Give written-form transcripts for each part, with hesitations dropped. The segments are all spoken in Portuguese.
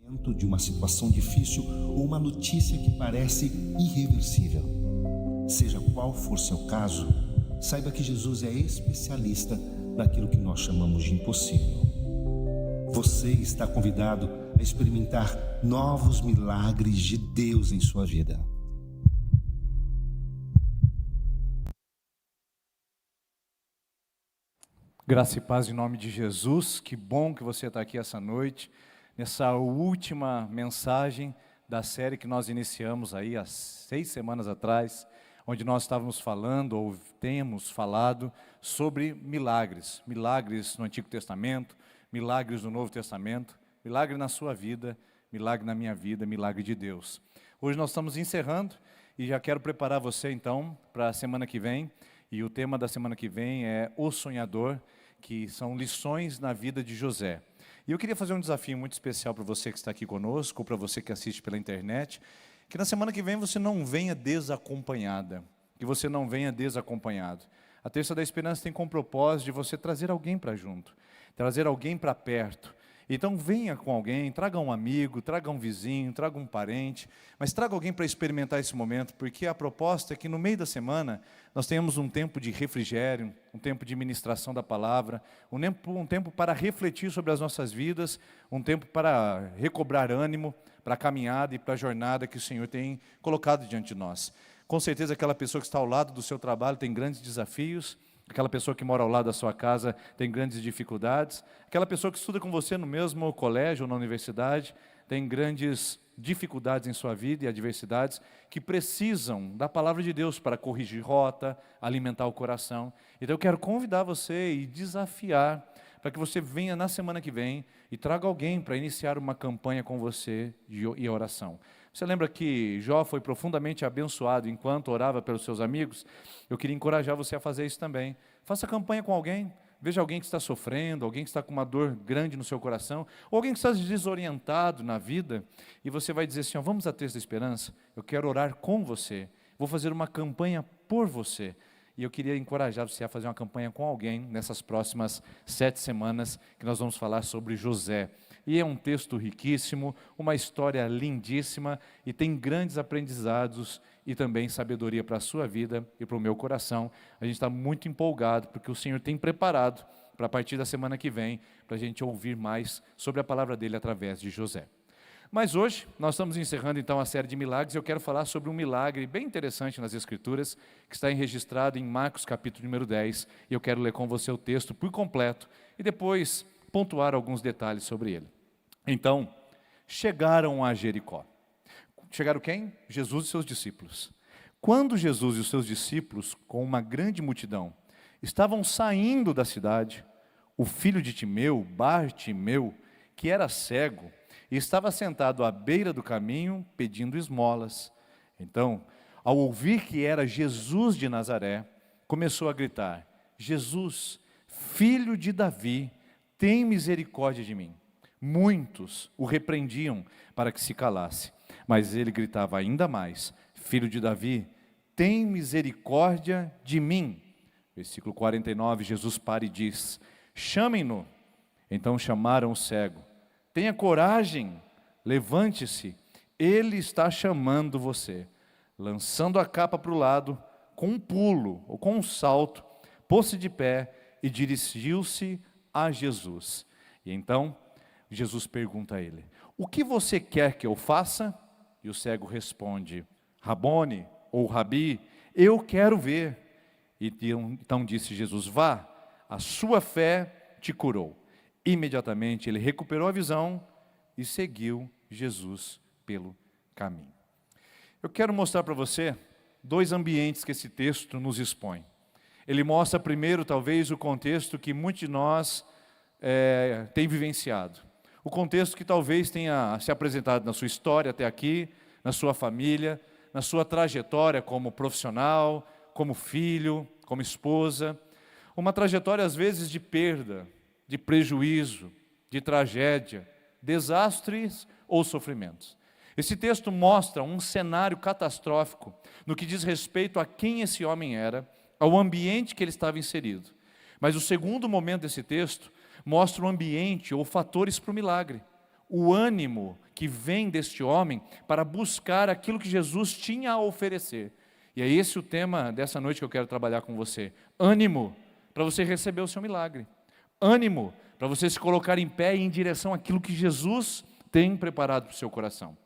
De uma situação difícil ou uma notícia que parece irreversível. Seja qual for seu caso, saiba que Jesus é especialista naquilo que nós chamamos de impossível. Você está convidado a experimentar novos milagres de Deus em sua vida. Graça e paz em nome de Jesus. Que bom que você está aqui essa noite, nessa última mensagem da série que nós iniciamos aí há 6 semanas atrás, onde nós estávamos falando, ou temos falado, sobre milagres. Milagres no Antigo Testamento, milagres no Novo Testamento, milagre na sua vida, milagre na minha vida, milagre de Deus. Hoje nós estamos encerrando e já quero preparar você então para a semana que vem. E o tema da semana que vem é O Sonhador, que são lições na vida de José. E eu queria fazer um desafio muito especial para você que está aqui conosco, ou para você que assiste pela internet, que na semana que vem você não venha desacompanhada, que você não venha desacompanhado. A Terça da Esperança tem como propósito de você trazer alguém para junto, trazer alguém para perto. Então venha com alguém, traga um amigo, traga um vizinho, traga um parente, mas traga alguém para experimentar esse momento, porque a proposta é que no meio da semana nós tenhamos um tempo de refrigério, um tempo de ministração da palavra, um tempo para refletir sobre as nossas vidas, um tempo para recobrar ânimo para a caminhada e para a jornada que o Senhor tem colocado diante de nós. Com certeza aquela pessoa que está ao lado do seu trabalho tem grandes desafios, aquela pessoa que mora ao lado da sua casa tem grandes dificuldades, aquela pessoa que estuda com você no mesmo colégio ou na universidade tem grandes dificuldades em sua vida e adversidades que precisam da palavra de Deus para corrigir rota, alimentar o coração. Então eu quero convidar você e desafiar para que você venha na semana que vem e traga alguém para iniciar uma campanha com você e oração. Você lembra que Jó foi profundamente abençoado enquanto orava pelos seus amigos? Eu queria encorajar você a fazer isso também. Faça campanha com alguém. Veja alguém que está sofrendo, alguém que está com uma dor grande no seu coração, ou alguém que está desorientado na vida, e você vai dizer assim, ó, vamos à Terça da Esperança, eu quero orar com você, vou fazer uma campanha por você. E eu queria encorajar você a fazer uma campanha com alguém nessas próximas 7 semanas que nós vamos falar sobre José. E é um texto riquíssimo, uma história lindíssima e tem grandes aprendizados e também sabedoria para a sua vida e para o meu coração. A gente está muito empolgado porque o Senhor tem preparado para a partir da semana que vem para a gente ouvir mais sobre a palavra dele através de José. Mas hoje nós estamos encerrando então a série de milagres e eu quero falar sobre um milagre bem interessante nas Escrituras que está registrado em Marcos capítulo número 10 e eu quero ler com você o texto por completo e depois pontuar alguns detalhes sobre ele. Então, chegaram a Jericó. Chegaram quem? Jesus e seus discípulos. Quando Jesus e os seus discípulos, com uma grande multidão, estavam saindo da cidade, o filho de Timeu, Bartimeu, que era cego, estava sentado à beira do caminho pedindo esmolas. Então, ao ouvir que era Jesus de Nazaré, começou a gritar, Jesus, filho de Davi, tem misericórdia de mim. Muitos o repreendiam para que se calasse, mas ele gritava ainda mais, filho de Davi, tem misericórdia de mim. Versículo 49, Jesus para e diz, chamem-no. Então chamaram o cego, tenha coragem, levante-se, ele está chamando você. Lançando a capa para o lado, com um pulo ou com um salto, pôs-se de pé e dirigiu-se a Jesus. E então Jesus pergunta a ele, o que você quer que eu faça? E o cego responde, Rabone ou Rabi, eu quero ver. E então disse Jesus, vá, a sua fé te curou. Imediatamente ele recuperou a visão e seguiu Jesus pelo caminho. Eu quero mostrar para você 2 ambientes que esse texto nos expõe. Ele mostra primeiro talvez o contexto que muitos de nós têm vivenciado. O contexto que talvez tenha se apresentado na sua história até aqui, na sua família, na sua trajetória como profissional, como filho, como esposa. Uma trajetória às vezes de perda, de prejuízo, de tragédia, desastres ou sofrimentos. Esse texto mostra um cenário catastrófico no que diz respeito a quem esse homem era, ao ambiente que ele estava inserido. Mas o segundo momento desse texto mostra o ambiente ou fatores para o milagre. o ânimo que vem deste homem para buscar aquilo que Jesus tinha a oferecer. E é esse o tema dessa noite que eu quero trabalhar com você. Ânimo para você receber o seu milagre. Ânimo para você se colocar em pé e em direção àquilo que Jesus tem preparado para o seu coração.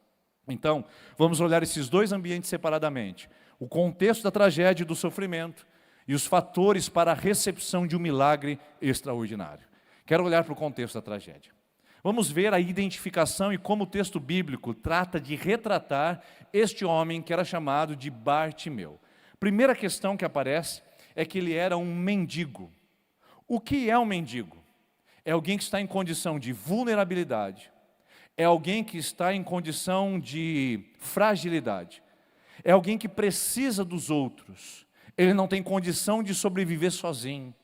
Então, vamos olhar esses dois ambientes separadamente. O contexto da tragédia e do sofrimento e os fatores para a recepção de um milagre extraordinário. Quero olhar para o contexto da tragédia. Vamos ver a identificação e como o texto bíblico trata de retratar este homem que era chamado de Bartimeu. Primeira questão que aparece é que ele era um mendigo. O que é um mendigo? É alguém que está em condição de vulnerabilidade. É alguém que está em condição de fragilidade. É alguém que precisa dos outros. Ele não tem condição de sobreviver sozinho.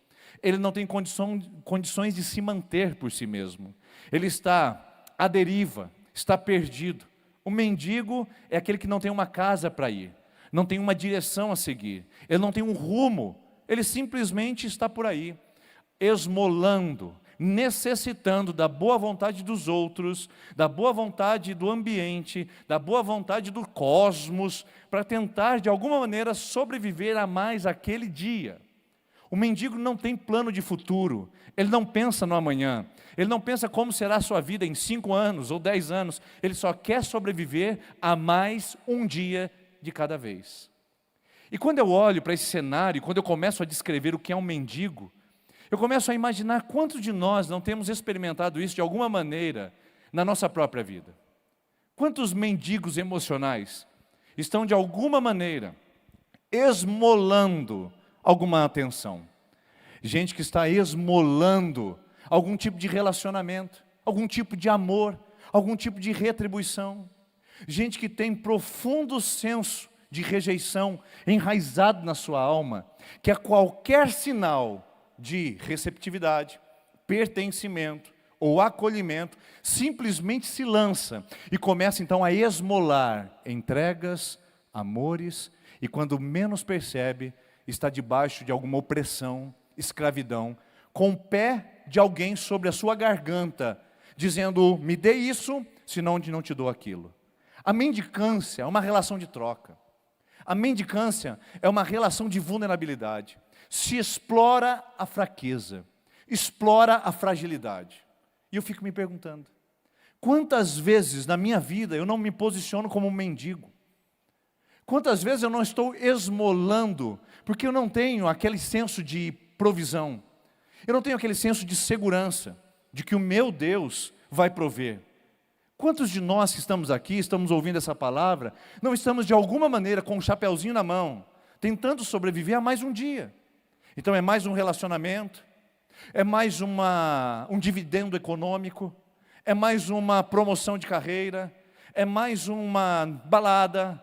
Ele não tem condições de se manter por si mesmo. Ele está à deriva, está perdido. O mendigo é aquele que não tem uma casa para ir, não tem uma direção a seguir, ele não tem um rumo, ele simplesmente está por aí, esmolando, necessitando da boa vontade dos outros, da boa vontade do ambiente, da boa vontade do cosmos, para tentar de alguma maneira sobreviver a mais aquele dia. O mendigo não tem plano de futuro, ele não pensa no amanhã, ele não pensa como será a sua vida em 5 anos ou 10 anos, ele só quer sobreviver a mais um dia de cada vez. E quando eu olho para esse cenário, quando eu começo a descrever o que é um mendigo, eu começo a imaginar quantos de nós não temos experimentado isso de alguma maneira na nossa própria vida. Quantos mendigos emocionais estão de alguma maneira esmolando alguma atenção. Gente que está esmolando algum tipo de relacionamento, algum tipo de amor, algum tipo de retribuição. Gente que tem profundo senso de rejeição enraizado na sua alma, que a qualquer sinal de receptividade, pertencimento ou acolhimento, simplesmente se lança e começa então a esmolar entregas, amores, e quando menos percebe, está debaixo de alguma opressão, escravidão, com o pé de alguém sobre a sua garganta, dizendo, me dê isso, senão não te dou aquilo. A mendicância é uma relação de troca. A mendicância é uma relação de vulnerabilidade. Se explora a fraqueza, explora a fragilidade. E eu fico me perguntando, quantas vezes na minha vida eu não me posiciono como um mendigo? Quantas vezes eu não estou esmolando, porque eu não tenho aquele senso de provisão, eu não tenho aquele senso de segurança, de que o meu Deus vai prover. Quantos de nós que estamos aqui, estamos ouvindo essa palavra, não estamos de alguma maneira com um chapeuzinho na mão, tentando sobreviver a mais um dia? Então é mais um relacionamento, é mais um dividendo econômico, é mais uma promoção de carreira, é mais uma balada,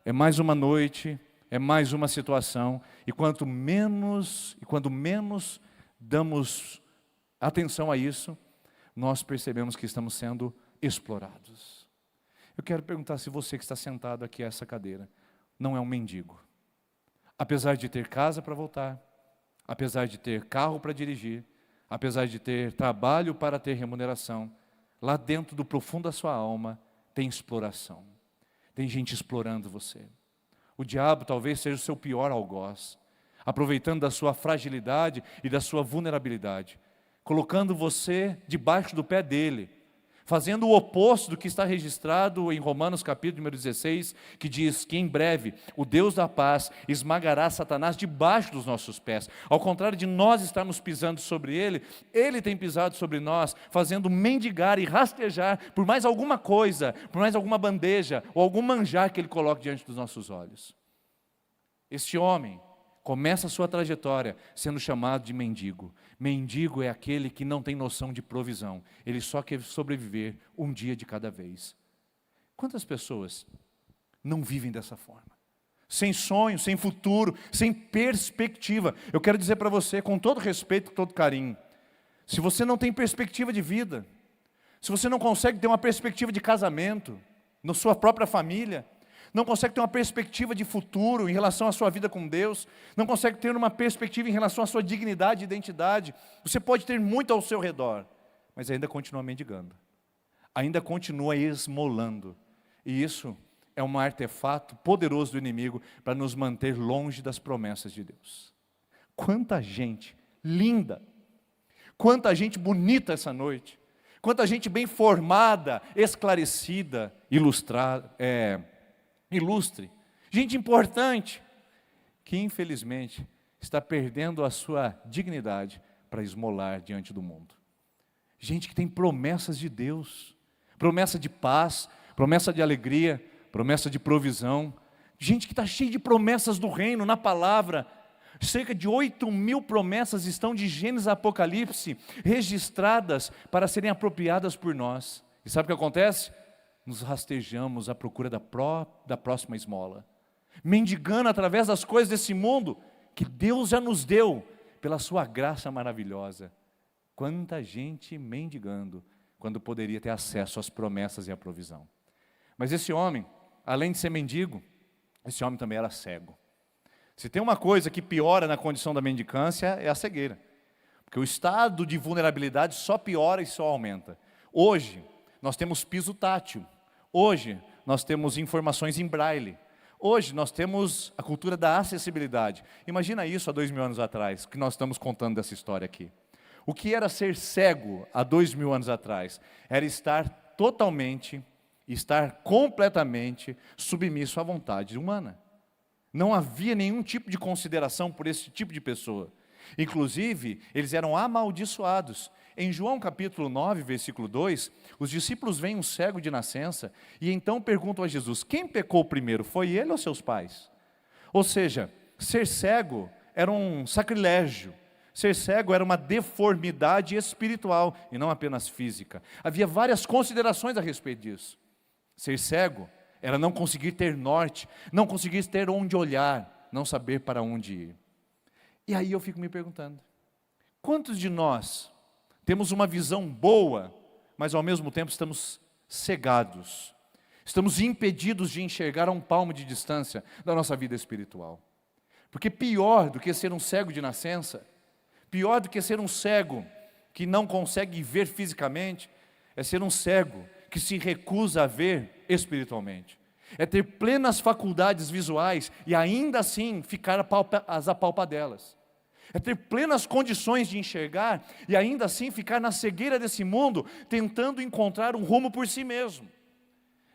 é mais uma noite, é mais uma situação, e quando menos damos atenção a isso, nós percebemos que estamos sendo explorados. Eu quero perguntar se você que está sentado aqui a essa cadeira, não é um mendigo. Apesar de ter casa para voltar, apesar de ter carro para dirigir, apesar de ter trabalho para ter remuneração, lá dentro do profundo da sua alma, tem exploração. Tem gente explorando você. O diabo talvez seja o seu pior algoz, aproveitando da sua fragilidade e da sua vulnerabilidade, colocando você debaixo do pé dele, fazendo o oposto do que está registrado em Romanos capítulo número 16, que diz que em breve o Deus da paz esmagará Satanás debaixo dos nossos pés. Ao contrário de nós estarmos pisando sobre ele, ele tem pisado sobre nós, fazendo mendigar e rastejar por mais alguma coisa, por mais alguma bandeja ou algum manjar que ele coloque diante dos nossos olhos. Este homem começa a sua trajetória sendo chamado de mendigo. Mendigo é aquele que não tem noção de provisão. Ele só quer sobreviver um dia de cada vez. Quantas pessoas não vivem dessa forma? Sem sonho, sem futuro, sem perspectiva. Eu quero dizer para você, com todo respeito, com todo carinho, se você não tem perspectiva de vida, se você não consegue ter uma perspectiva de casamento, na sua própria família, não consegue ter uma perspectiva de futuro em relação à sua vida com Deus, não consegue ter uma perspectiva em relação à sua dignidade e identidade, você pode ter muito ao seu redor, mas ainda continua mendigando, ainda continua esmolando. E isso é um artefato poderoso do inimigo para nos manter longe das promessas de Deus. Quanta gente linda, quanta gente bonita essa noite, quanta gente bem formada, esclarecida, ilustre, gente importante, que infelizmente está perdendo a sua dignidade para esmolar diante do mundo. Gente que tem promessas de Deus, promessa de paz, promessa de alegria, promessa de provisão, gente que está cheia de promessas do reino na palavra. Cerca de 8.000 promessas estão de Gênesis a Apocalipse registradas para serem apropriadas por nós. E sabe o que acontece? Nos rastejamos à procura da próxima esmola, mendigando através das coisas desse mundo que Deus já nos deu pela sua graça maravilhosa. Quanta gente mendigando quando poderia ter acesso às promessas e à provisão. Mas esse homem, além de ser mendigo, esse homem também era cego. Se tem uma coisa que piora na condição da mendicância, é a cegueira. Porque o estado de vulnerabilidade só piora e só aumenta. Hoje, nós temos piso tátil. Hoje, nós temos informações em braille. Hoje, nós temos a cultura da acessibilidade. Imagina isso há 2.000 anos atrás, que nós estamos contando dessa história aqui. O que era ser cego há 2.000 anos atrás? Era estar completamente submisso à vontade humana. Não havia nenhum tipo de consideração por esse tipo de pessoa. Inclusive, eles eram amaldiçoados. Em João capítulo 9, versículo 2, os discípulos veem um cego de nascença e então perguntam a Jesus: quem pecou primeiro, foi ele ou seus pais? Ou seja, ser cego era um sacrilégio. Ser cego era uma deformidade espiritual e não apenas física. Havia várias considerações a respeito disso. Ser cego era não conseguir ter norte, não conseguir ter onde olhar, não saber para onde ir. E aí eu fico me perguntando, quantos de nós temos uma visão boa, mas ao mesmo tempo estamos cegados, estamos impedidos de enxergar a um palmo de distância da nossa vida espiritual? Porque pior do que ser um cego de nascença, pior do que ser um cego que não consegue ver fisicamente, é ser um cego que se recusa a ver espiritualmente. É ter plenas faculdades visuais e ainda assim ficar às apalpadelas. É ter plenas condições de enxergar e ainda assim ficar na cegueira desse mundo, tentando encontrar um rumo por si mesmo.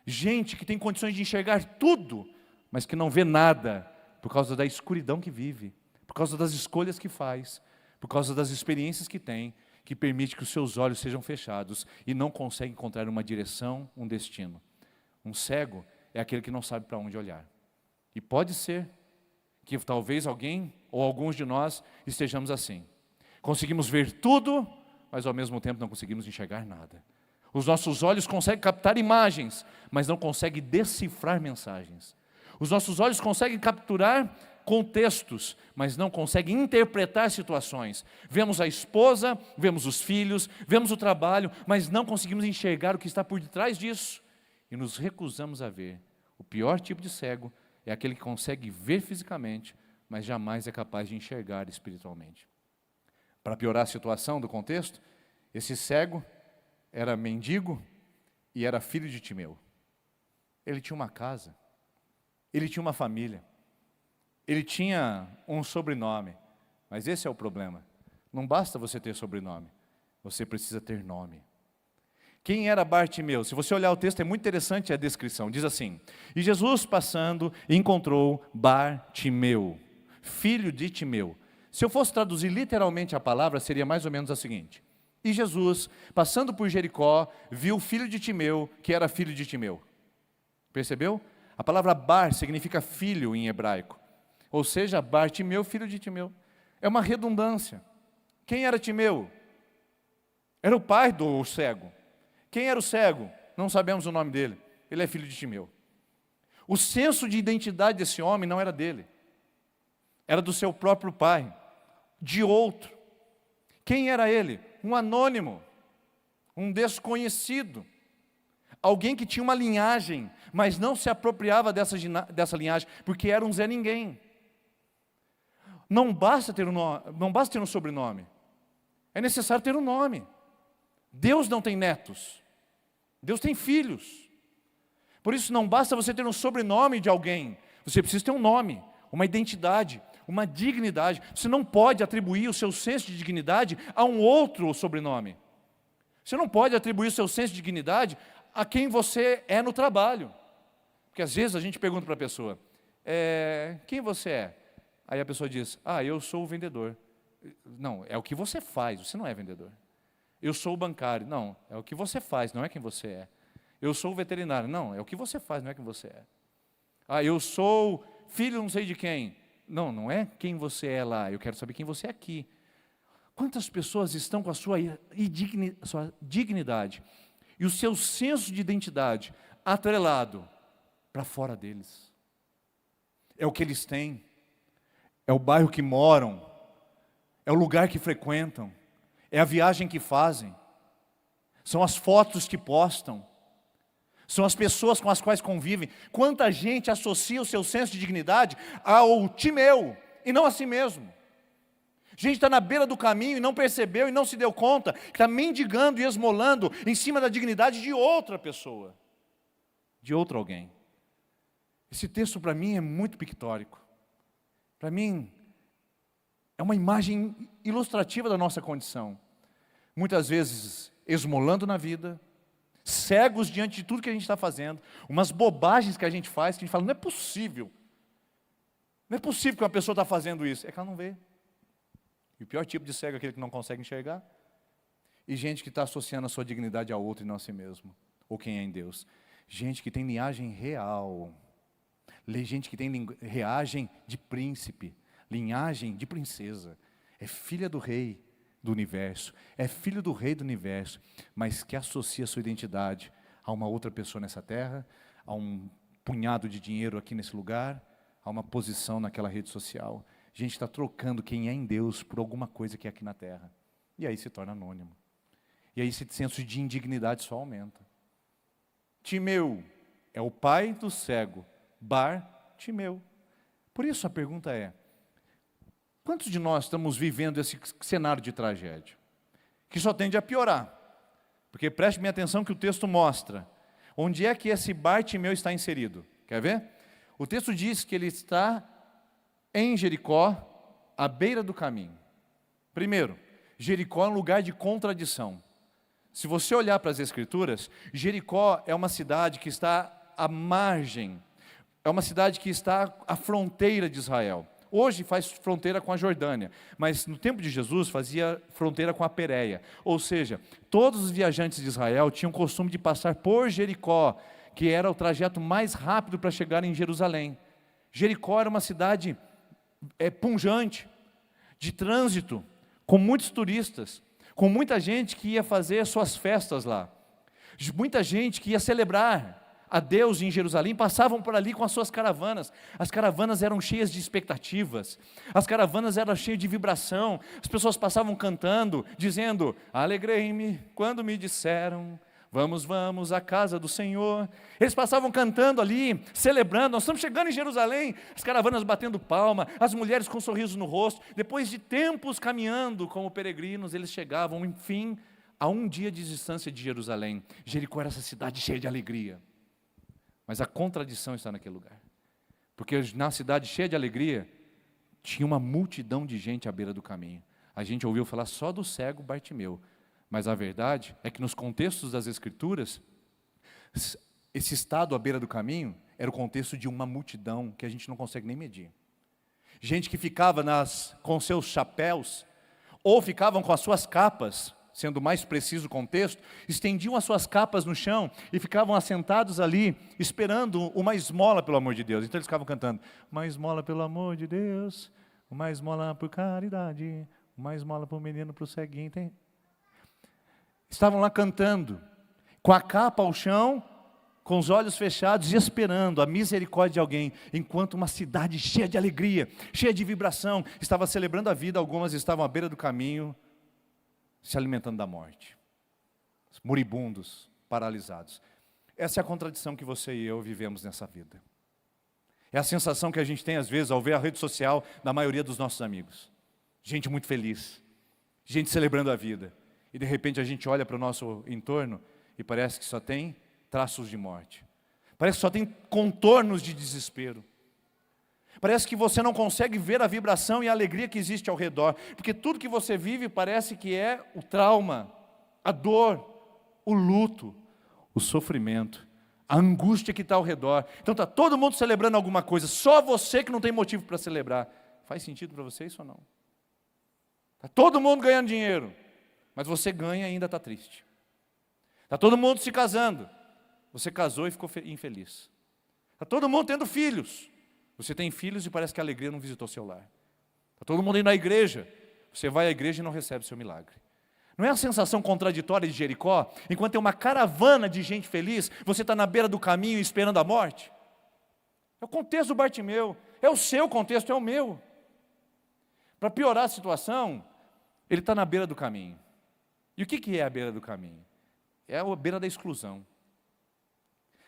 Gente que tem condições de enxergar tudo, mas que não vê nada, por causa da escuridão que vive, por causa das escolhas que faz, por causa das experiências que tem, que permite que os seus olhos sejam fechados e não consegue encontrar uma direção, um destino. Um cego é aquele que não sabe para onde olhar. E pode ser que talvez alguém ou alguns de nós estejamos assim. Conseguimos ver tudo, mas ao mesmo tempo não conseguimos enxergar nada. Os nossos olhos conseguem captar imagens, mas não conseguem decifrar mensagens. Os nossos olhos conseguem capturar contextos, mas não conseguem interpretar situações. Vemos a esposa, vemos os filhos, vemos o trabalho, mas não conseguimos enxergar o que está por detrás disso. E nos recusamos a ver. O pior tipo de cego é aquele que consegue ver fisicamente, mas jamais é capaz de enxergar espiritualmente. Para piorar a situação do contexto, esse cego era mendigo e era filho de Timeu. Ele tinha uma casa, ele tinha uma família, ele tinha um sobrenome, mas esse é o problema. Não basta você ter sobrenome, você precisa ter nome. Quem era Bartimeu? Se você olhar o texto, é muito interessante a descrição. Diz assim: e Jesus passando, encontrou Bartimeu, filho de Timeu. Se eu fosse traduzir literalmente a palavra, seria mais ou menos a seguinte: e Jesus, passando por Jericó, viu o filho de Timeu, que era filho de Timeu. Percebeu? A palavra Bar significa filho em hebraico. Ou seja, Bartimeu, filho de Timeu. É uma redundância. Quem era Timeu? Era o pai do cego. Quem era o cego? Não sabemos o nome dele. Ele é filho de Timeu. O senso de identidade desse homem não era dele. Era do seu próprio pai, de outro. Quem era ele? Um anônimo, um desconhecido. Alguém que tinha uma linhagem, mas não se apropriava dessa linhagem, porque era um Zé Ninguém. Não basta ter um sobrenome. É necessário ter um nome. Deus não tem netos. Deus tem filhos. Por isso não basta você ter um sobrenome de alguém, você precisa ter um nome, uma identidade, uma dignidade. Você não pode atribuir o seu senso de dignidade a um outro sobrenome. Você não pode atribuir o seu senso de dignidade a quem você é no trabalho. Porque às vezes a gente pergunta para a pessoa, quem você é? Aí a pessoa diz, eu sou o vendedor. Não, é o que você faz, você não é vendedor. Eu sou o bancário. Não, é o que você faz, não é quem você é. Eu sou o veterinário. Não, é o que você faz, não é quem você é. Eu sou filho não sei de quem. Não, não é quem você é lá, eu quero saber quem você é aqui. Quantas pessoas estão com a sua dignidade e o seu senso de identidade atrelado para fora deles? É o que eles têm, é o bairro que moram, é o lugar que frequentam, é a viagem que fazem, são as fotos que postam, são as pessoas com as quais convivem. Quanta gente associa o seu senso de dignidade ao Timeu e não a si mesmo. Gente está na beira do caminho e não percebeu e não se deu conta que está mendigando e esmolando em cima da dignidade de outra pessoa, de outro alguém. Esse texto para mim é muito pictórico. Para mim é uma imagem ilustrativa da nossa condição. Muitas vezes esmolando na vida, cegos diante de tudo que a gente está fazendo, umas bobagens que a gente faz, que a gente fala, não é possível. Não é possível que uma pessoa está fazendo isso. É que ela não vê. E o pior tipo de cego é aquele que não consegue enxergar. E gente que está associando a sua dignidade a outro e não a si mesmo. Ou quem é em Deus. Gente que tem linhagem real. Gente que tem linhagem de príncipe. Linhagem de princesa. É filha do rei do universo. É filho do rei do universo. Mas que associa a sua identidade a uma outra pessoa nessa terra. A um punhado de dinheiro aqui nesse lugar. A uma posição naquela rede social. A gente está trocando quem é em Deus por alguma coisa que é aqui na terra. E aí se torna anônimo. E aí esse senso de indignidade só aumenta. Timeu é o pai do cego. Bartimeu. Por isso a pergunta é, quantos de nós estamos vivendo esse cenário de tragédia? Que só tende a piorar. Porque preste bem atenção que o texto mostra. Onde é que esse Bartimeu está inserido? Quer ver? O texto diz que ele está em Jericó, à beira do caminho. Primeiro, Jericó é um lugar de contradição. Se você olhar para as Escrituras, Jericó é uma cidade que está à margem, é uma cidade que está à fronteira de Israel. Hoje faz fronteira com a Jordânia, mas no tempo de Jesus fazia fronteira com a Pérea. Ou seja, todos os viajantes de Israel tinham o costume de passar por Jericó, que era o trajeto mais rápido para chegar em Jerusalém. Jericó era uma cidade punjante, de trânsito, com muitos turistas, com muita gente que ia fazer suas festas lá, muita gente que ia celebrar a Deus em Jerusalém, passavam por ali com as suas caravanas. As caravanas eram cheias de expectativas, as caravanas eram cheias de vibração, as pessoas passavam cantando, dizendo, alegrei-me quando me disseram, vamos, vamos à casa do Senhor. Eles passavam cantando ali, celebrando, nós estamos chegando em Jerusalém, as caravanas batendo palma, as mulheres com um sorriso no rosto. Depois de tempos caminhando como peregrinos, eles chegavam, enfim, a um dia de distância de Jerusalém. Jericó era essa cidade cheia de alegria. Mas a contradição está naquele lugar. Porque na cidade cheia de alegria, tinha uma multidão de gente à beira do caminho. A gente ouviu falar só do cego Bartimeu. Mas a verdade é que nos contextos das Escrituras, esse estado à beira do caminho era o contexto de uma multidão que a gente não consegue nem medir. Gente que ficava com seus chapéus, ou ficavam com as suas capas, sendo mais preciso o contexto, estendiam as suas capas no chão e ficavam assentados ali, esperando uma esmola pelo amor de Deus. Então eles ficavam cantando, uma esmola pelo amor de Deus, uma esmola por caridade, uma esmola para o menino, para o ceguinho, tem... Estavam lá cantando, com a capa ao chão, com os olhos fechados e esperando a misericórdia de alguém, enquanto uma cidade cheia de alegria, cheia de vibração, estava celebrando a vida. Algumas estavam à beira do caminho, se alimentando da morte, moribundos, paralisados. Essa é a contradição que você e eu vivemos nessa vida. É a sensação que a gente tem às vezes ao ver a rede social da maioria dos nossos amigos. Gente muito feliz, gente celebrando a vida. E de repente a gente olha para o nosso entorno e parece que só tem traços de morte. Parece que só tem contornos de desespero. Parece que você não consegue ver a vibração e a alegria que existe ao redor, porque tudo que você vive parece que é o trauma, a dor, o luto, o sofrimento, a angústia que está ao redor. Então está todo mundo celebrando alguma coisa, só você que não tem motivo para celebrar. Faz sentido para você isso ou não? Está todo mundo ganhando dinheiro, mas você ganha e ainda está triste. Está todo mundo se casando, você casou e ficou infeliz. Está todo mundo tendo filhos, você tem filhos e parece que a alegria não visitou seu lar. Está todo mundo indo à igreja, você vai à igreja e não recebe seu milagre. Não é a sensação contraditória de Jericó? Enquanto tem uma caravana de gente feliz, você está na beira do caminho esperando a morte? É o contexto do Bartimeu, é o seu contexto, é o meu. Para piorar a situação, ele está na beira do caminho. E o que é a beira do caminho? É a beira da exclusão.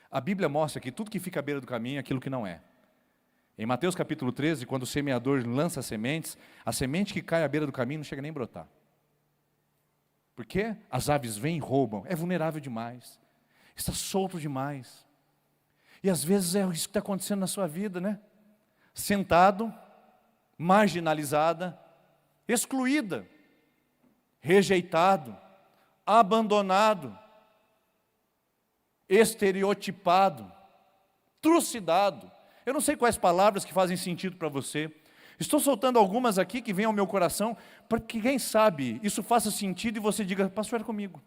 A Bíblia mostra que tudo que fica à beira do caminho é aquilo que não é. Em Mateus capítulo 13, quando o semeador lança sementes, a semente que cai à beira do caminho não chega nem a brotar. Porque as aves vêm e roubam, é vulnerável demais, está solto demais. E às vezes é isso que está acontecendo na sua vida, né? Sentado, marginalizada, excluída, rejeitado, abandonado, estereotipado, trucidado. Eu não sei quais palavras que fazem sentido para você. Estou soltando algumas aqui que vêm ao meu coração, para que quem sabe isso faça sentido e você diga, pastor, é comigo.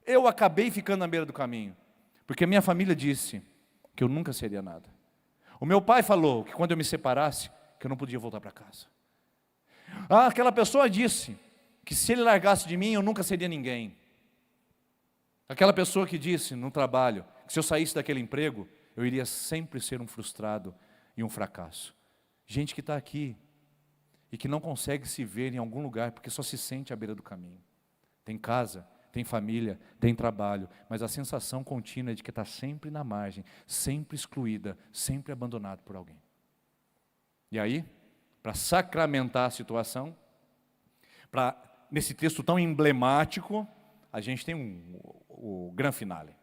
Eu acabei ficando na beira do caminho, porque a minha família disse que eu nunca seria nada. O meu pai falou que quando eu me separasse, que eu não podia voltar para casa. Aquela pessoa disse que se ele largasse de mim, eu nunca seria ninguém. Aquela pessoa que disse no trabalho, que se eu saísse daquele emprego, eu iria sempre ser um frustrado e um fracasso. Gente que está aqui e que não consegue se ver em algum lugar porque só se sente à beira do caminho. Tem casa, tem família, tem trabalho, mas a sensação contínua é de que está sempre na margem, sempre excluída, sempre abandonado por alguém. E aí, para sacramentar a situação, nesse texto tão emblemático, a gente tem o grande finale.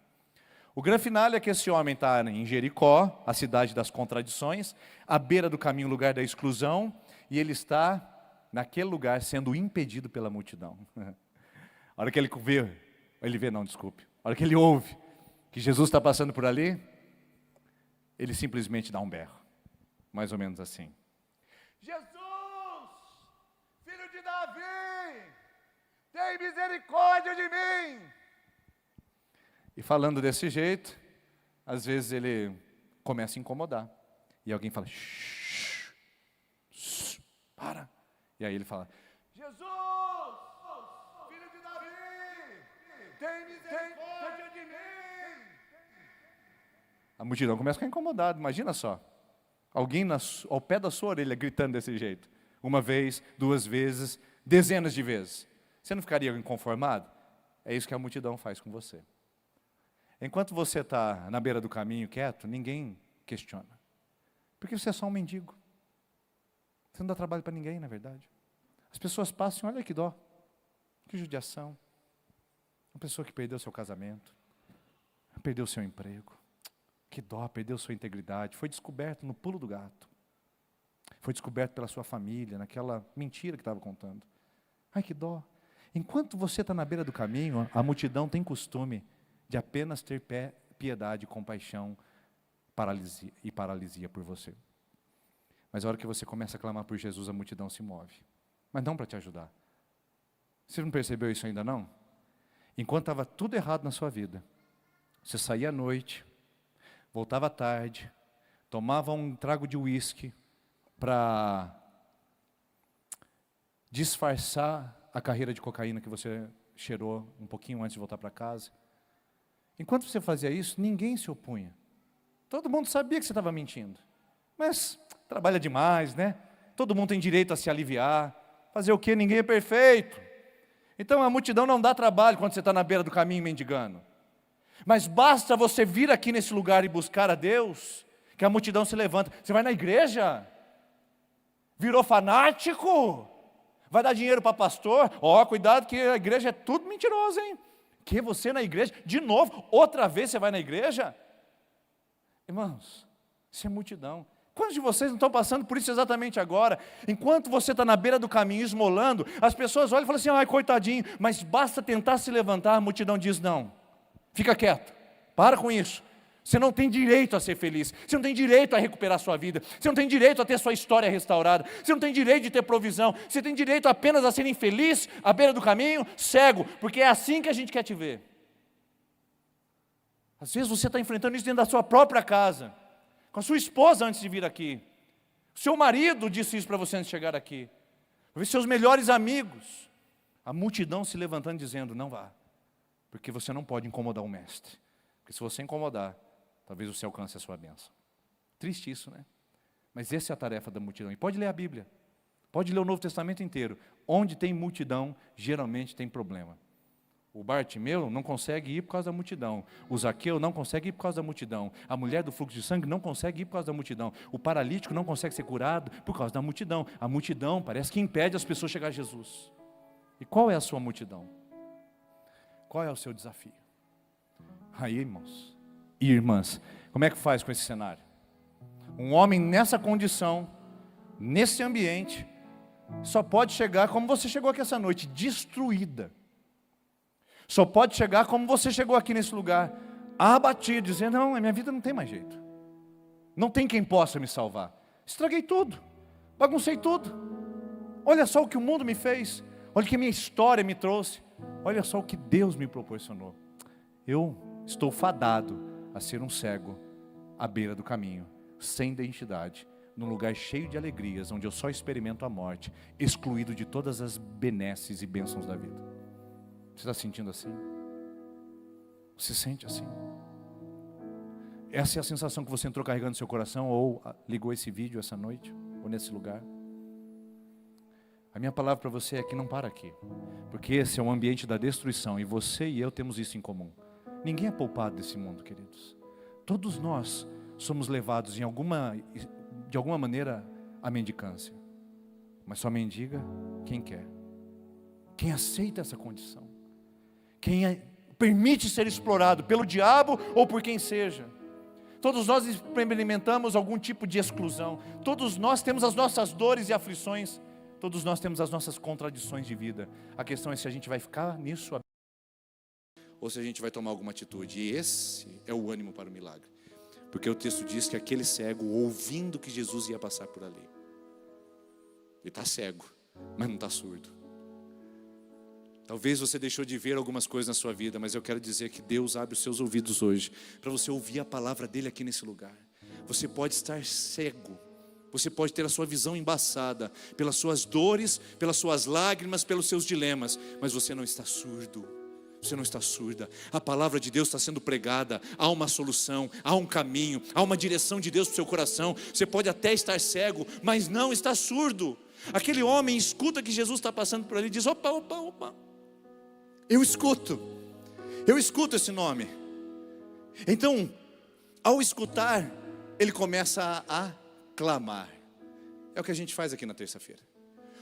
O grande finale é que esse homem está em Jericó, a cidade das contradições, à beira do caminho, lugar da exclusão, e ele está naquele lugar sendo impedido pela multidão. A hora que ele a hora que ele ouve que Jesus está passando por ali, ele simplesmente dá um berro, mais ou menos assim. Jesus, filho de Davi, tem misericórdia de mim. E falando desse jeito, às vezes ele começa a incomodar. E alguém fala, shh, shh, para. E aí ele fala, Jesus, filho de Davi, tem misericórdia de mim. A multidão começa a ficar incomodada, imagina só. Alguém ao pé da sua orelha gritando desse jeito. Uma vez, duas vezes, dezenas de vezes. Você não ficaria inconformado? É isso que a multidão faz com você. Enquanto você está na beira do caminho quieto, ninguém questiona. Porque você é só um mendigo. Você não dá trabalho para ninguém, na verdade. As pessoas passam, olha que dó, que judiação. Uma pessoa que perdeu seu casamento, perdeu seu emprego. Que dó, perdeu sua integridade. Foi descoberto no pulo do gato. Foi descoberto pela sua família, naquela mentira que estava contando. Ai, que dó. Enquanto você está na beira do caminho, a multidão tem costume de apenas ter piedade, compaixão e paralisia por você. Mas a hora que você começa a clamar por Jesus, a multidão se move. Mas não para te ajudar. Você não percebeu isso ainda não? Enquanto estava tudo errado na sua vida, você saía à noite, voltava à tarde, tomava um trago de uísque para disfarçar a carreira de cocaína que você cheirou um pouquinho antes de voltar para casa. Enquanto você fazia isso, ninguém se opunha. Todo mundo sabia que você estava mentindo. Mas trabalha demais, né? Todo mundo tem direito a se aliviar. Fazer o quê? Ninguém é perfeito. Então a multidão não dá trabalho quando você está na beira do caminho mendigando. Mas basta você vir aqui nesse lugar e buscar a Deus, que a multidão se levanta. Você vai na igreja? Virou fanático? Vai dar dinheiro para pastor? Cuidado que a igreja é tudo mentiroso, hein? que você na igreja? De novo, outra vez você vai na igreja? Irmãos, isso é multidão. Quantos de vocês não estão passando por isso exatamente agora? Enquanto você está na beira do caminho esmolando, as pessoas olham e falam assim, ai coitadinho, mas basta tentar se levantar, a multidão diz não, fica quieto, para com isso. Você não tem direito a ser feliz, você não tem direito a recuperar sua vida, você não tem direito a ter sua história restaurada, você não tem direito de ter provisão, você tem direito apenas a ser infeliz, à beira do caminho, cego, porque é assim que a gente quer te ver. Às vezes você está enfrentando isso dentro da sua própria casa, com a sua esposa antes de vir aqui, o seu marido disse isso para você antes de chegar aqui, os seus melhores amigos, a multidão se levantando dizendo, não vá, porque você não pode incomodar o mestre, porque se você incomodar, talvez você alcance a sua bênção. Triste isso, né? Mas essa é a tarefa da multidão. E pode ler a Bíblia. Pode ler o Novo Testamento inteiro. Onde tem multidão, geralmente tem problema. O Bartimeu não consegue ir por causa da multidão. O Zaqueu não consegue ir por causa da multidão. A mulher do fluxo de sangue não consegue ir por causa da multidão. O paralítico não consegue ser curado por causa da multidão. A multidão parece que impede as pessoas de chegar a Jesus. E qual é a sua multidão? Qual é o seu desafio? Aí, irmãos e irmãs, como é que faz com esse cenário? Um homem nessa condição, nesse ambiente, só pode chegar como você chegou aqui essa noite, destruída. Só pode chegar como você chegou aqui nesse lugar, abatido, dizendo, não, a minha vida não tem mais jeito. Não tem quem possa me salvar. Estraguei tudo, baguncei tudo. Olha só o que o mundo me fez, olha o que a minha história me trouxe, olha só o que Deus me proporcionou. Eu estou fadado a ser um cego à beira do caminho, sem identidade, num lugar cheio de alegrias, onde eu só experimento a morte, excluído de todas as benesses e bênçãos da vida. Você está sentindo assim? Você sente assim? Essa é a sensação que você entrou carregando no seu coração, ou ligou esse vídeo essa noite, ou nesse lugar? A minha palavra para você é que não para aqui, porque esse é um ambiente da destruição, e você e eu temos isso em comum. Ninguém é poupado desse mundo, queridos. Todos nós somos levados de alguma maneira à mendicância. Mas só mendiga quem quer. Quem aceita essa condição. Quem permite ser explorado pelo diabo ou por quem seja. Todos nós experimentamos algum tipo de exclusão. Todos nós temos as nossas dores e aflições. Todos nós temos as nossas contradições de vida. A questão é se a gente vai ficar nisso ou se a gente vai tomar alguma atitude. E esse é o ânimo para o milagre. Porque o texto diz que aquele cego, ouvindo que Jesus ia passar por ali, ele está cego, mas não está surdo. Talvez você deixou de ver algumas coisas na sua vida, mas eu quero dizer que Deus abre os seus ouvidos hoje, para você ouvir a palavra dEle aqui nesse lugar. Você pode estar cego, você pode ter a sua visão embaçada, pelas suas dores, pelas suas lágrimas, pelos seus dilemas, mas você não está surdo. Você não está surda, a palavra de Deus está sendo pregada, há uma solução, há um caminho, há uma direção de Deus para o seu coração. Você pode até estar cego, mas não está surdo. Aquele homem escuta que Jesus está passando por ali e diz, opa, eu escuto esse nome. Então, ao escutar, ele começa a clamar. É o que a gente faz aqui na terça-feira.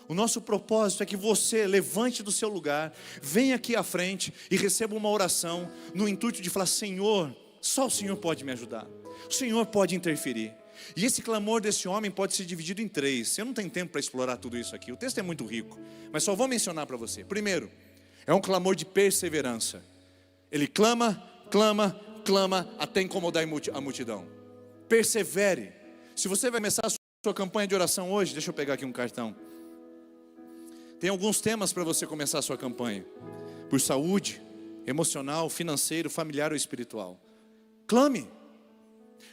O nosso propósito é que você levante do seu lugar, venha aqui à frente e receba uma oração no intuito de falar, Senhor, só o Senhor pode me ajudar, o Senhor pode interferir. E esse clamor desse homem pode ser dividido em 3. Eu não tenho tempo para explorar tudo isso aqui, o texto é muito rico, mas só vou mencionar para você. Primeiro, é um clamor de perseverança. Ele clama até incomodar a multidão. Persevere. Se você vai começar a sua campanha de oração hoje, deixa eu pegar aqui um cartão. Tem alguns temas para você começar a sua campanha. Por saúde, emocional, financeiro, familiar ou espiritual. Clame.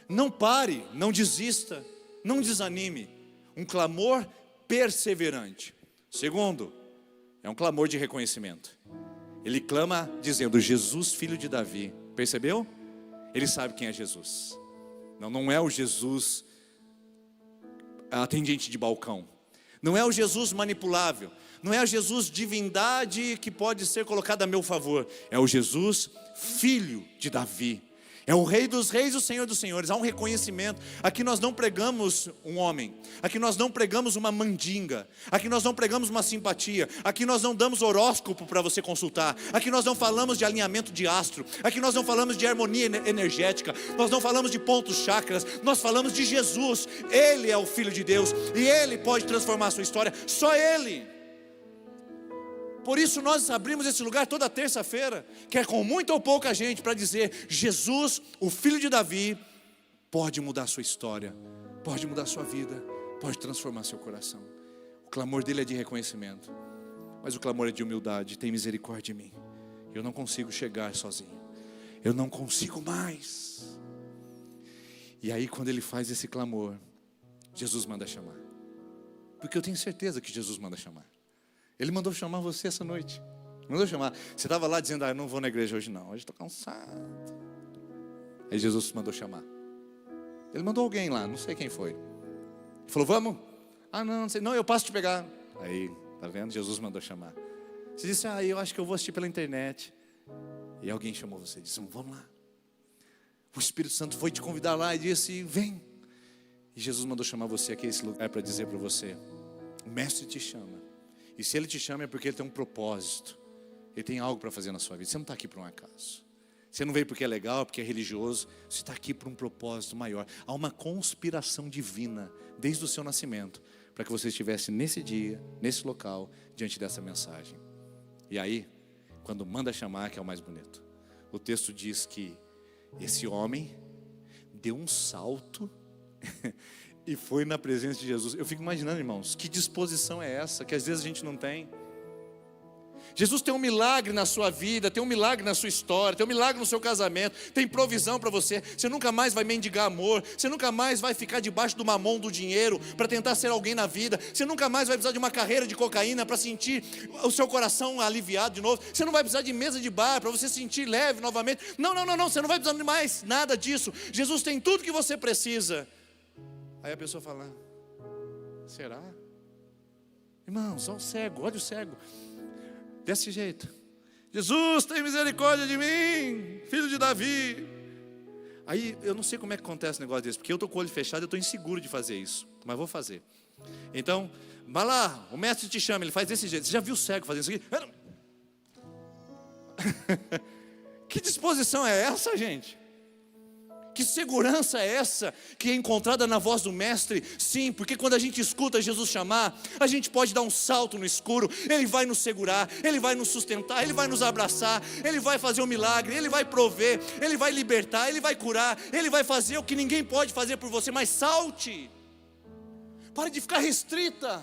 Não pare, não desista, não desanime. Um clamor perseverante. Segundo, é um clamor de reconhecimento. Ele clama dizendo, Jesus, filho de Davi. Percebeu? Ele sabe quem é Jesus. Não é o Jesus atendente de balcão. Não é o Jesus manipulável. Não é o Jesus divindade que pode ser colocado a meu favor. É o Jesus filho de Davi. É o Rei dos Reis e o Senhor dos Senhores. Há um reconhecimento. Aqui nós não pregamos um homem. Aqui nós não pregamos uma mandinga. Aqui nós não pregamos uma simpatia. Aqui nós não damos horóscopo para você consultar. Aqui nós não falamos de alinhamento de astro. Aqui nós não falamos de harmonia energética. Nós não falamos de pontos chakras. Nós falamos de Jesus. Ele é o Filho de Deus. E Ele pode transformar a sua história. Só Ele. Por isso nós abrimos esse lugar toda terça-feira, quer com muita ou pouca gente, para dizer: Jesus, o filho de Davi, pode mudar a sua história, pode mudar a sua vida, pode transformar seu coração. O clamor dele é de reconhecimento, mas o clamor é de humildade. Tem misericórdia de mim, eu não consigo chegar sozinho, eu não consigo mais. E aí quando ele faz esse clamor, Jesus manda chamar, porque eu tenho certeza que Jesus manda chamar. Ele mandou chamar você essa noite. Mandou chamar. Você estava lá dizendo: eu não vou na igreja hoje não, hoje estou cansado. Aí Jesus mandou chamar. Ele mandou alguém lá, não sei quem foi. Ele falou: vamos? Ah, não sei. Não, eu passo te pegar. Aí, tá vendo? Jesus mandou chamar. Você disse: eu acho que eu vou assistir pela internet. E alguém chamou você, disse: vamos lá. O Espírito Santo foi te convidar lá e disse: vem. E Jesus mandou chamar você aqui a esse lugar para dizer para você: o Mestre te chama. E se Ele te chama é porque Ele tem um propósito. Ele tem algo para fazer na sua vida. Você não está aqui por um acaso. Você não veio porque é legal, porque é religioso. Você está aqui por um propósito maior. Há uma conspiração divina desde o seu nascimento, para que você estivesse nesse dia, nesse local, diante dessa mensagem. E aí, quando manda chamar, que é o mais bonito, o texto diz que esse homem deu um salto e foi na presença de Jesus. Eu fico imaginando, irmãos, que disposição é essa, que às vezes a gente não tem. Jesus tem um milagre na sua vida, tem um milagre na sua história, tem um milagre no seu casamento, tem provisão para você. Você nunca mais vai mendigar amor, você nunca mais vai ficar debaixo do mamão do dinheiro para tentar ser alguém na vida. Você nunca mais vai precisar de uma carreira de cocaína para sentir o seu coração aliviado de novo. Você não vai precisar de mesa de bar para você sentir leve novamente. Não, você não vai precisar de mais nada disso. Jesus tem tudo que você precisa. Aí a pessoa fala: será? Irmãos, olha o cego, olha o cego. Desse jeito: Jesus, tem misericórdia de mim, filho de Davi. Aí eu não sei como é que acontece um negócio desse, porque eu estou com o olho fechado, eu estou inseguro de fazer isso, mas vou fazer. Então, vai lá, o mestre te chama, ele faz desse jeito. Você já viu o cego fazendo isso aqui? Que disposição é essa, gente? Que segurança é essa que é encontrada na voz do Mestre? Sim, porque quando a gente escuta Jesus chamar, a gente pode dar um salto no escuro. Ele vai nos segurar, Ele vai nos sustentar, Ele vai nos abraçar, Ele vai fazer um milagre, Ele vai prover, Ele vai libertar, Ele vai curar, Ele vai fazer o que ninguém pode fazer por você. Mas salte, pare de ficar restrita,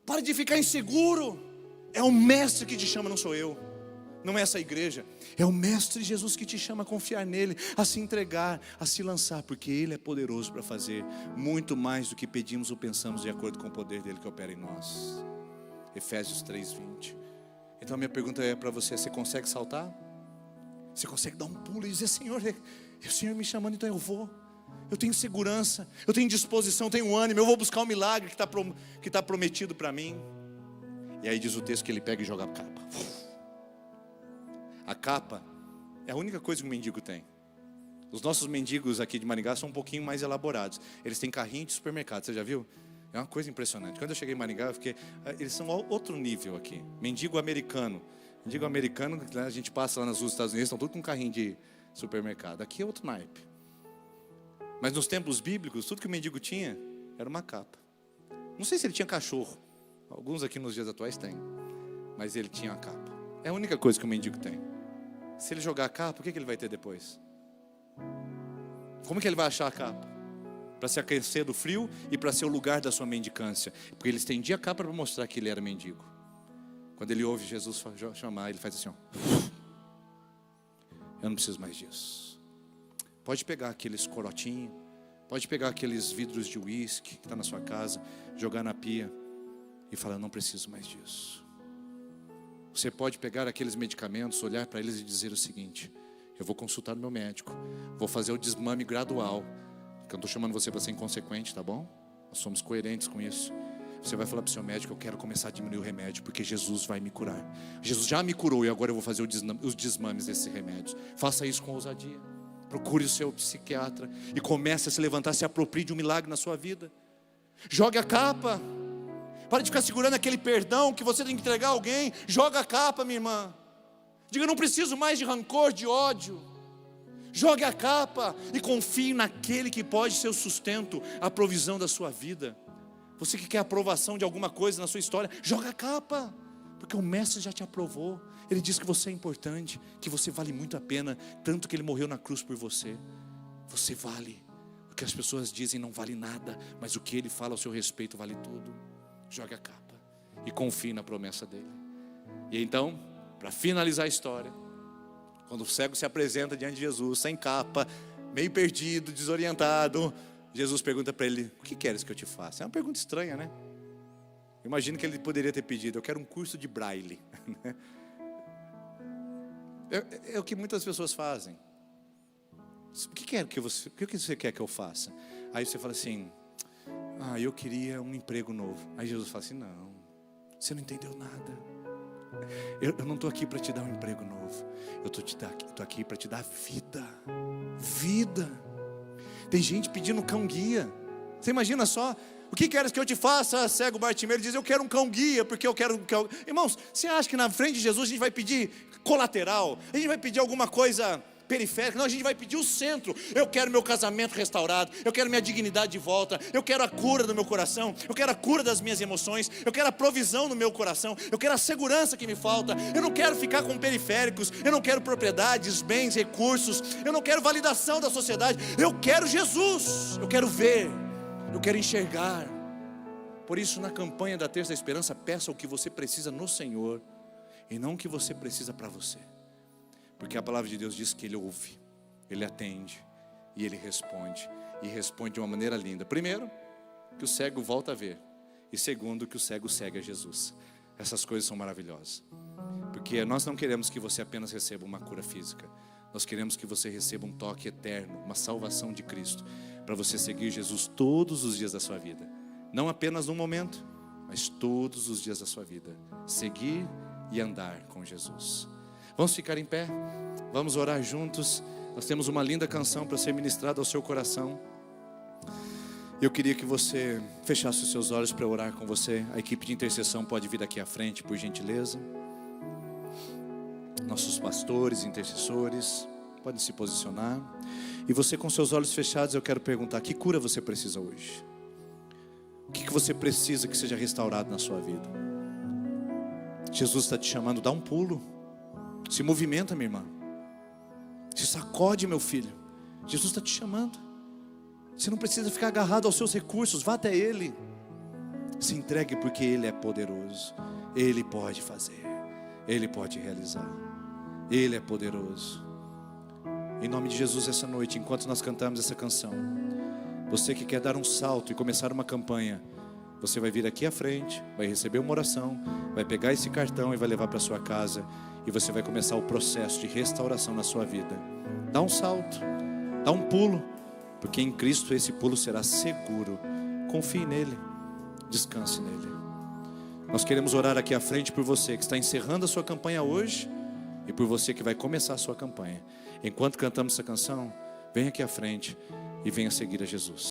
pare de ficar inseguro. É o Mestre que te chama, não sou eu. Não é essa igreja, é o Mestre Jesus que te chama a confiar nele, a se entregar, a se lançar, porque Ele é poderoso para fazer muito mais do que pedimos ou pensamos, de acordo com o poder dele que opera em nós. Efésios 3:20. Então a minha pergunta é para você: você consegue saltar? Você consegue dar um pulo e dizer: Senhor, o Senhor me chamando, então eu vou. Eu tenho segurança, eu tenho disposição, eu tenho ânimo, eu vou buscar o milagre que está prometido para mim. E aí diz o texto que ele pega e joga a capa. A capa é a única coisa que o mendigo tem. Os nossos mendigos aqui de Maringá são um pouquinho mais elaborados. Eles têm carrinho de supermercado, você já viu? É uma coisa impressionante. Quando eu cheguei em Maringá, eles são outro nível aqui. Mendigo americano. Mendigo americano, a gente passa lá nas ruas dos Estados Unidos, estão todos com carrinho de supermercado. Aqui é outro naipe. Mas nos templos bíblicos, tudo que o mendigo tinha era uma capa. Não sei se ele tinha cachorro. Alguns aqui nos dias atuais têm. Mas ele tinha a capa. É a única coisa que o mendigo tem. Se ele jogar a capa, o que ele vai ter depois? Como que ele vai achar a capa? Para se aquecer do frio e para ser o lugar da sua mendicância. Porque ele estendia a capa para mostrar que ele era mendigo. Quando ele ouve Jesus chamar, ele faz assim: ó, eu não preciso mais disso. Pode pegar aqueles corotinhos, pode pegar aqueles vidros de uísque que está na sua casa, jogar na pia e falar: eu não preciso mais disso. Você pode pegar aqueles medicamentos, olhar para eles e dizer o seguinte: eu vou consultar o meu médico, vou fazer o desmame gradual. Porque eu não estou chamando você para ser inconsequente, tá bom? Nós somos coerentes com isso. Você vai falar para o seu médico: eu quero começar a diminuir o remédio, porque Jesus vai me curar. Jesus já me curou e agora eu vou fazer os desmames desses remédios. Faça isso com ousadia. Procure o seu psiquiatra e comece a se levantar, se aproprie de um milagre na sua vida. Jogue a capa. Para de ficar segurando aquele perdão que você tem que entregar a alguém. Joga a capa, minha irmã. Diga: não preciso mais de rancor, de ódio. Jogue a capa e confie naquele que pode ser o sustento, a provisão da sua vida. Você que quer a aprovação de alguma coisa na sua história, joga a capa, porque o mestre já te aprovou. Ele diz que você é importante, que você vale muito a pena, tanto que ele morreu na cruz por você. Você vale. O que as pessoas dizem não vale nada, mas o que ele fala ao seu respeito vale tudo. Jogue a capa e confie na promessa dele. E então, para finalizar a história, quando o cego se apresenta diante de Jesus, sem capa, meio perdido, desorientado, Jesus pergunta para ele: o que queres que eu te faça? É uma pergunta estranha, né? Imagino que ele poderia ter pedido: eu quero um curso de braille. É o que muitas pessoas fazem. O que você quer que eu faça? Aí você fala assim: eu queria um emprego novo. Aí Jesus fala assim: não, você não entendeu nada. Eu não estou aqui para te dar um emprego novo. Eu estou aqui para te dar vida. Vida. Tem gente pedindo cão guia. Você imagina só: o que queres que eu te faça? Cego Bartimeu, ele diz: eu quero um cão guia, porque eu quero. Irmãos, você acha que na frente de Jesus a gente vai pedir colateral? A gente vai pedir alguma coisa periférica? Não, a gente vai pedir o centro. Eu quero meu casamento restaurado, eu quero minha dignidade de volta, eu quero a cura do meu coração, eu quero a cura das minhas emoções, eu quero a provisão no meu coração, eu quero a segurança que me falta. Eu não quero ficar com periféricos, eu não quero propriedades, bens, recursos, eu não quero validação da sociedade. Eu quero Jesus, eu quero ver, eu quero enxergar. Por isso, na campanha da Terça da Esperança, peça o que você precisa no Senhor e não o que você precisa para você. Porque a palavra de Deus diz que Ele ouve, Ele atende e Ele responde. E responde de uma maneira linda. Primeiro, que o cego volta a ver. E segundo, que o cego segue a Jesus. Essas coisas são maravilhosas. Porque nós não queremos que você apenas receba uma cura física. Nós queremos que você receba um toque eterno, uma salvação de Cristo, para você seguir Jesus todos os dias da sua vida. Não apenas num momento, mas todos os dias da sua vida. Seguir e andar com Jesus. Vamos ficar em pé, vamos orar juntos. Nós temos uma linda canção para ser ministrada ao seu coração. Eu queria que você fechasse os seus olhos para orar com você. A equipe de intercessão pode vir aqui à frente, por gentileza. Nossos pastores, intercessores, podem se posicionar. E você com seus olhos fechados, eu quero perguntar: que cura você precisa hoje? O que você precisa que seja restaurado na sua vida? Jesus está te chamando, dá um pulo. Se movimenta, minha irmã. Se sacode, meu filho. Jesus está te chamando. Você não precisa ficar agarrado aos seus recursos. Vá até Ele. Se entregue, porque Ele é poderoso. Ele pode fazer. Ele pode realizar. Ele é poderoso. Em nome de Jesus, essa noite, enquanto nós cantamos essa canção, você que quer dar um salto e começar uma campanha, você vai vir aqui à frente, vai receber uma oração, vai pegar esse cartão e vai levar para sua casa. E você vai começar o processo de restauração na sua vida. Dá um salto, dá um pulo, porque em Cristo esse pulo será seguro. Confie nele, descanse nele. Nós queremos orar aqui à frente por você que está encerrando a sua campanha hoje e por você que vai começar a sua campanha. Enquanto cantamos essa canção, venha aqui à frente e venha seguir a Jesus.